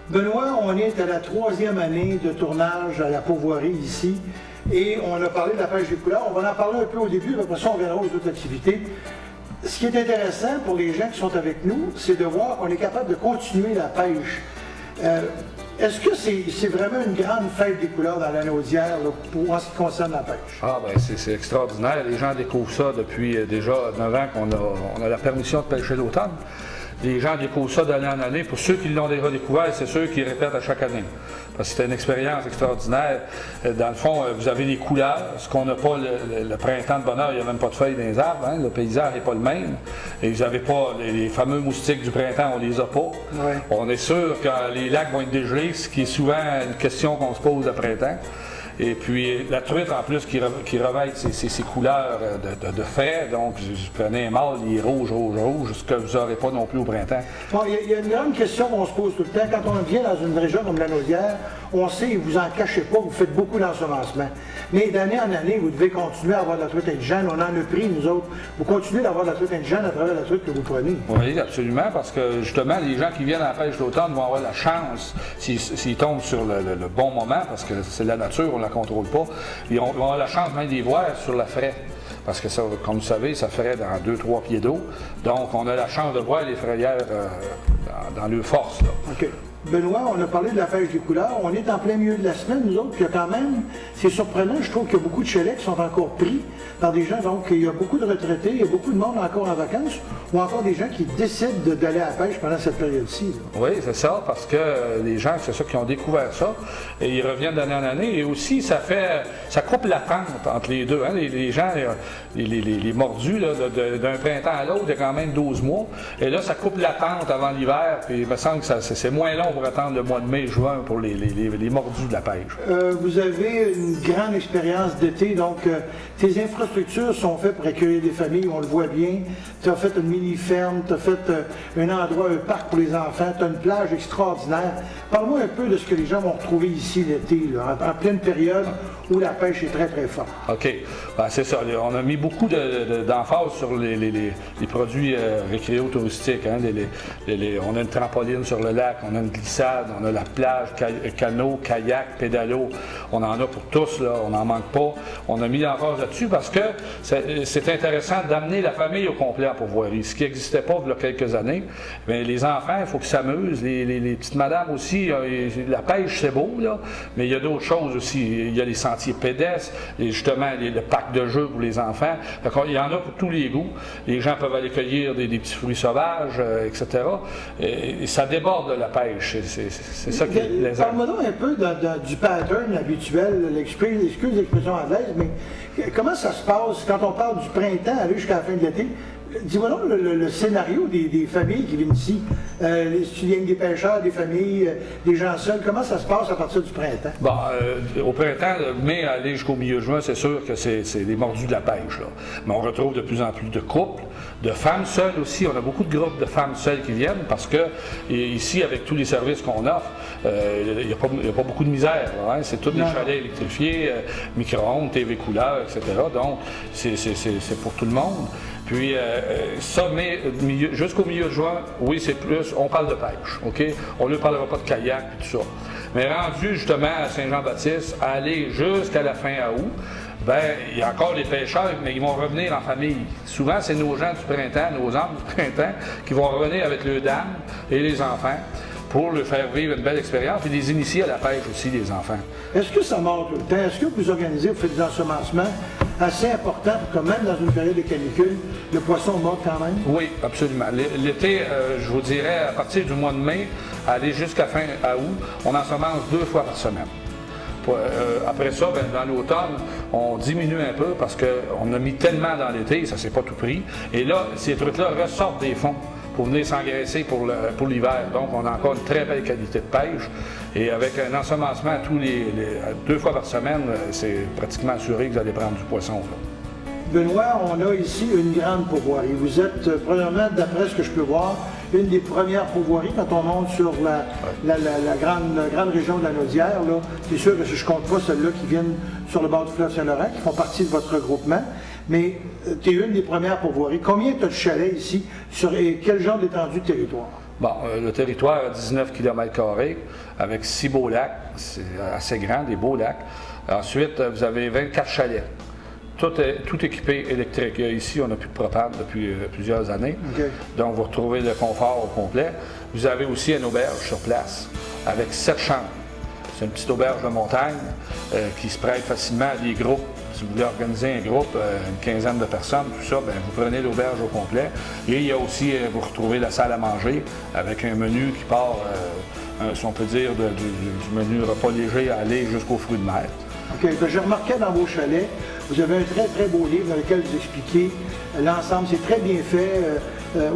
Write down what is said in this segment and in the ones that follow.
Benoît, on est à la 3e année de tournage à la Pourvoirie ici et on a parlé de la pêche des couleurs. On va en parler un peu au début, mais après ça on verra aux autres activités. Ce qui est intéressant pour les gens qui sont avec nous, c'est de voir qu'on est capable de continuer la pêche. Est-ce que c'est vraiment une grande fête des couleurs dans la Naudière en ce qui concerne la pêche? Ah ben c'est extraordinaire. Les gens découvrent ça depuis déjà 9 ans qu'on a la permission de pêcher l'automne. Les gens découvrent ça d'année en année. Pour ceux qui l'ont déjà découvert, c'est ceux qui répètent à chaque année. Parce que c'est une expérience extraordinaire. Dans le fond, vous avez les couleurs, ce qu'on n'a pas le printemps de bonheur, il n'y a même pas de feuilles dans les arbres, hein? Le paysage n'est pas le même. Et vous n'avez pas les fameux moustiques du printemps, on les a pas. Ouais. On est sûr que les lacs vont être dégelés, ce qui est souvent une question qu'on se pose au printemps. Et puis la truite en plus qui revêt ses couleurs de frais, donc vous prenez un mâle, il est rouge, ce que vous n'aurez pas non plus au printemps. Bon, il y a une grande question qu'on se pose tout le temps. Quand on vient dans une région comme la Naudière, on sait, vous en cachez pas, vous faites beaucoup d'ensemencement. Mais d'année en année, vous devez continuer à avoir de la truite indigène. On en a pris, nous autres. Vous continuez d'avoir de la truite indigène à travers la truite que vous prenez. Oui, absolument, parce que justement, les gens qui viennent à la pêche d'automne vont avoir la chance, s'ils tombent sur le bon moment, parce que c'est la nature, on ne la contrôle pas, ils vont avoir la chance même d'y voir sur la fraie. Parce que ça, comme vous savez, ça ferait dans 2-3 pieds d'eau. Donc, on a la chance de voir les frayères dans leur force. Là. OK. Benoît, on a parlé de la pêche des couleurs. On est en plein milieu de la semaine, nous autres, puis il y a quand même, c'est surprenant, je trouve qu'il y a beaucoup de chalets qui sont encore pris par des gens. Donc, il y a beaucoup de retraités, il y a beaucoup de monde encore en vacances, ou encore des gens qui décident d'aller à la pêche pendant cette période-ci. Oui, c'est ça, parce que les gens, c'est ça, qui ont découvert ça, et ils reviennent d'année en année. Et aussi, ça coupe la pente entre les deux. Hein. Les gens, les mordus, d'un printemps à l'autre, il y a quand même 12 mois. Et là, ça coupe la pente avant l'hiver, puis il me semble que c'est moins long pour attendre le mois de mai, juin pour les mordus de la pêche. Vous avez une grande expérience d'été, donc tes infrastructures sont faites pour accueillir des familles, on le voit bien. Tu as fait une mini-ferme, tu as fait un endroit, un parc pour les enfants, tu as une plage extraordinaire. Parle-moi un peu de ce que les gens vont retrouver ici l'été, en pleine période où la pêche est très très forte. OK. Ben, c'est ça. On a mis beaucoup d'emphase sur les produits récréo-touristiques. Hein. On a une trampoline sur le lac, on a une glissade, on a la plage, canot, kayak, pédalo. On en a pour tous, là, on n'en manque pas. On a mis l'emphase là-dessus parce que c'est intéressant d'amener la famille au complet à Pourvoirie, ce qui n'existait pas il y a quelques années. Mais les enfants, il faut qu'ils s'amusent. Les petites madames aussi, la pêche, c'est beau, là, mais il y a d'autres choses aussi. Il y a les sentiers pédestres, justement, le parc de jeux pour les enfants. Il y en a pour tous les goûts. Les gens peuvent aller cueillir des petits fruits sauvages, etc. Et ça déborde de la pêche. C'est ça qui est plaisant. Parle-moi donc un peu du pattern habituel, excuse l'expression anglaise, mais comment ça se passe quand on parle du printemps aller jusqu'à la fin de l'été? Dis-moi donc le scénario des familles qui viennent ici. Tu viens des pêcheurs, des familles, des gens seuls. Comment ça se passe à partir du printemps? Bon, au printemps, mai, aller jusqu'au milieu juin, c'est sûr que c'est les mordus de la pêche. Là. Mais on retrouve de plus en plus de couples, de femmes seules aussi. On a beaucoup de groupes de femmes seules qui viennent parce que ici, avec tous les services qu'on offre, il n'y a pas beaucoup de misère. Hein? C'est tous des chalets électrifiés, micro-ondes, TV couleur, etc. Donc, c'est pour tout le monde. Puis, ça, mais jusqu'au milieu de juin, oui, c'est plus, on parle de pêche, OK? On ne parlera pas de kayak et tout ça. Mais rendu justement à Saint-Jean-Baptiste, à aller jusqu'à la fin août, ben il y a encore les pêcheurs, mais ils vont revenir en famille. Souvent, c'est nos gens du printemps, nos âmes du printemps, qui vont revenir avec leurs dames et les enfants pour leur faire vivre une belle expérience et les initier à la pêche aussi, les enfants. Est-ce que ça mord tout le temps? Est-ce que vous organisez, vous faites des ensemencements assez importants pour que même dans une période de canicule, le poisson mord quand même? Oui, absolument. L'été, je vous dirais, à partir du mois de mai, aller jusqu'à fin août, on ensemence 2 fois par semaine. Après ça, ben, dans l'automne, on diminue un peu parce qu'on a mis tellement dans l'été, ça ne s'est pas tout pris. Et là, ces trucs-là ressortent des fonds pour venir s'engraisser pour l'hiver. Donc, on a encore une très belle qualité de pêche. Et avec un ensemencement 2 fois par semaine, c'est pratiquement assuré que vous allez prendre du poisson. Là. Benoît, on a ici une grande pourvoirie. Vous êtes, premièrement, d'après ce que je peux voir, une des premières pourvoiries quand on monte sur la grande région de la Naudière. C'est sûr que si je ne compte pas celles-là qui viennent sur le bord du fleuve Saint-Laurent, qui font partie de votre regroupement, mais tu es une des premières pourvoiries. Combien tu as de chalets ici et quel genre d'étendue de territoire? Bon, le territoire a 19 km² avec 6 beaux lacs, c'est assez grand, des beaux lacs. Ensuite, vous avez 24 chalets. Tout équipé électrique. Ici, on n'a plus de propane depuis plusieurs années. Okay. Donc, vous retrouvez le confort au complet. Vous avez aussi une auberge sur place avec 7 chambres. C'est une petite auberge de montagne qui se prête facilement à des groupes. Si vous voulez organiser un groupe, une quinzaine de personnes, tout ça, bien, vous prenez l'auberge au complet. Et il y a aussi, vous retrouvez la salle à manger avec un menu qui part, si on peut dire, du menu repas léger à aller jusqu'aux fruits de mer. OK. Je remarquais dans vos chalets, vous avez un très, très beau livre dans lequel vous expliquez l'ensemble. C'est très bien fait,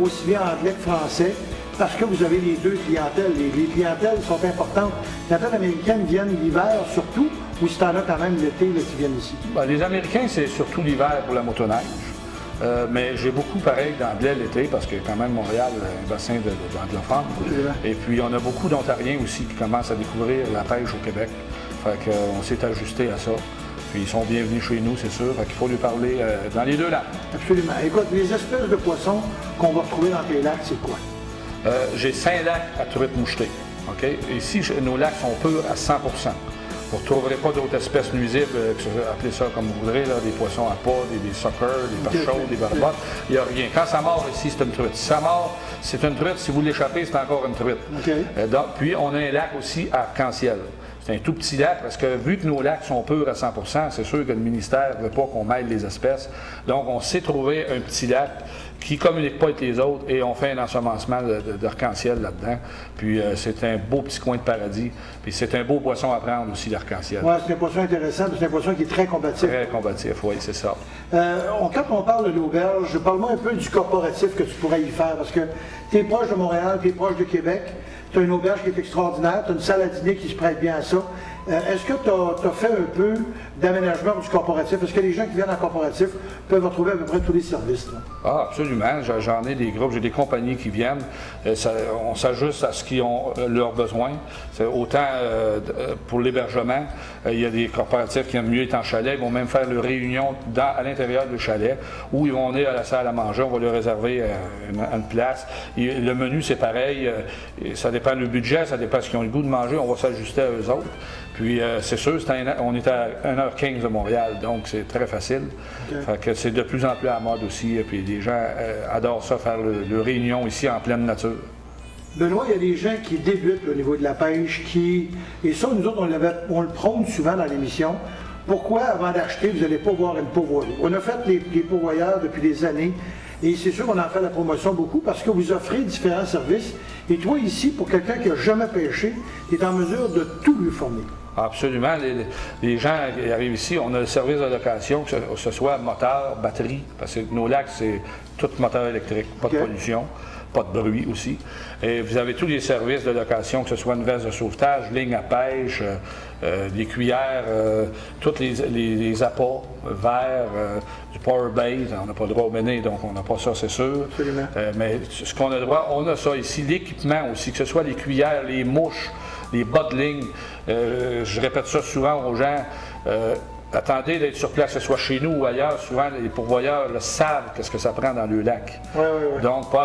aussi bien anglais que français, parce que vous avez les deux clientèles. Les clientèles sont importantes. Les clientèles américaines viennent l'hiver surtout, ou si tu en as quand même l'été qui viennent ici? Bien, les Américains, c'est surtout l'hiver pour la motoneige. Mais j'ai beaucoup pareil d'anglais l'été, parce que quand même Montréal, un bassin d'anglophones. Et puis on a beaucoup d'Ontariens aussi qui commencent à découvrir la pêche au Québec. Fait qu'on s'est ajusté à ça. Puis ils sont bienvenus chez nous, c'est sûr. Fait qu'il faut lui parler dans les deux lacs. Absolument. Écoute, les espèces de poissons qu'on va retrouver dans tes lacs, c'est quoi? J'ai 5 lacs à truite mouchetée. Okay? Ici, nos lacs sont purs à 100 Vous ne retrouverez pas d'autres espèces nuisibles, appelez ça comme vous voudrez, là, des poissons à pas, des suckers, des perches chaudes, des barbottes. Il n'y a rien. Quand ça mord ici, c'est une truite. Si ça mord, c'est une truite. Si vous l'échappez, c'est encore une truite. Okay. Puis, on a un lac aussi à arc-en-ciel. C'est un tout petit lac parce que vu que nos lacs sont purs à 100 c'est sûr que le ministère ne veut pas qu'on mêle les espèces. Donc, on s'est trouvé un petit lac qui ne communique pas avec les autres et on fait un ensemencement d'arc-en-ciel là-dedans. Puis c'est un beau petit coin de paradis. Puis c'est un beau poisson à prendre aussi, l'arc-en-ciel. Oui, c'est un poisson intéressant, c'est un poisson qui est très combatif. Très combatif, oui, c'est ça. Quand on parle de l'auberge, parle-moi un peu du corporatif que tu pourrais y faire, parce que tu es proche de Montréal, tu es proche de Québec, tu as une auberge qui est extraordinaire, tu as une salle à dîner qui se prête bien à ça. Est-ce que tu as fait un peu d'aménagement du corporatif? Est-ce que les gens qui viennent en corporatif peuvent retrouver à peu près tous les services? Là? Ah, absolument. J'en ai des groupes, j'ai des compagnies qui viennent. On s'ajuste à ce qu'ils ont leurs besoins. Autant pour l'hébergement, il y a des corporatifs qui aiment mieux être en chalet. Ils vont même faire leur réunion à l'intérieur du chalet où ils vont venir à la salle à manger. On va leur réserver une place. Le menu, c'est pareil. Ça dépend du budget, ça dépend de ce qu'ils ont le goût de manger. On va s'ajuster à eux autres. Puis c'est sûr, on est à 1h15 de Montréal, donc c'est très facile. Okay. Fait que c'est de plus en plus à la mode aussi. Puis les gens adorent ça, faire le réunion ici en pleine nature. Benoît, il y a des gens qui débutent au niveau de la pêche, et ça, nous autres, on le prône souvent dans l'émission. Pourquoi, avant d'acheter, vous n'allez pas voir une pourvoyeuse? On a fait les pourvoyeurs depuis des années. Et c'est sûr qu'on en fait la promotion beaucoup parce que vous offrez différents services. Et toi, ici, pour quelqu'un qui n'a jamais pêché, tu es en mesure de tout lui fournir. Absolument. Les gens qui arrivent ici, on a le service de location, que ce soit moteur, batterie, parce que nos lacs, c'est tout moteur électrique, pas de pollution, pas de bruit aussi. Et vous avez tous les services de location, que ce soit une veste de sauvetage, ligne à pêche, des cuillères, tous les appâts, verres, du power bait. On n'a pas le droit au méné, donc on n'a pas ça, c'est sûr. Mais ce qu'on a le droit, on a ça ici. L'équipement aussi, que ce soit les cuillères, les mouches, les bas de ligne. Je répète ça souvent aux gens. Attendez d'être sur place, que ce soit chez nous ou ailleurs. Souvent, les pourvoyeurs le savent, qu'est-ce que ça prend dans le lac. Oui. Donc, pas